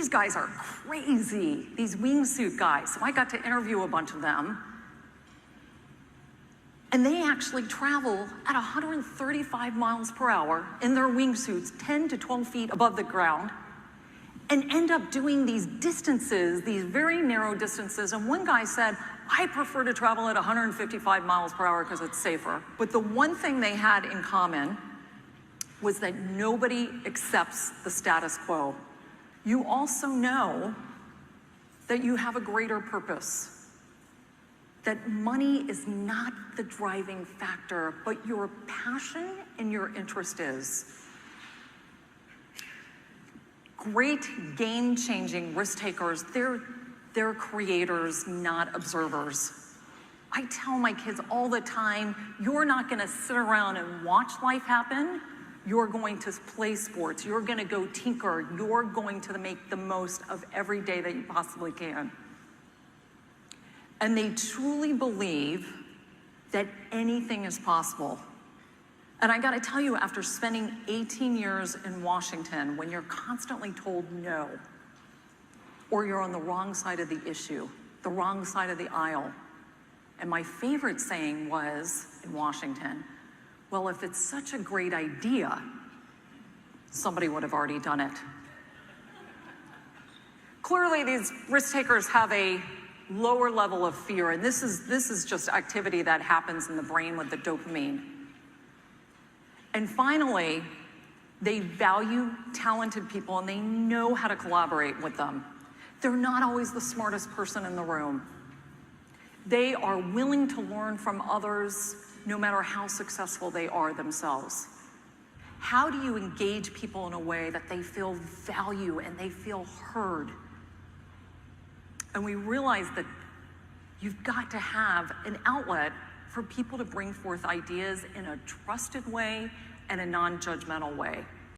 these guys are crazy, these wingsuit guys. So I got to interview a bunch of them. And they actually travel at 135 miles per hour in their wingsuits, 10 to 12 feet above the ground, and end up doing these distances, these very narrow distances. And one guy said, I prefer to travel at 155 miles per hour because it's safer. But the one thing they had in common was that nobody accepts the status quo. You also know that you have a greater purpose, that money is not the driving factor, but your passion and your interest is. Great game-changing risk takers, they're creators, not observers. I tell my kids all the time, you're not gonna sit around and watch life happen. You're going to play sports. You're gonna go tinker. You're going to make the most of every day that you possibly can. And they truly believe that anything is possible. And I gotta tell you, after spending 18 years in Washington, when you're constantly told no, or you're on the wrong side of the issue, the wrong side of the aisle, and my favorite saying was, in Washington, well, if it's such a great idea, somebody would have already done it. Clearly, these risk takers have a lower level of fear, and this is just activity that happens in the brain with the dopamine. And finally, they value talented people and they know how to collaborate with them. They're not always the smartest person in the room. They are willing to learn from others no matter how successful they are themselves. How do you engage people in a way that they feel value and they feel heard? And we realize that you've got to have an outlet for people to bring forth ideas in a trusted way and a non-judgmental way.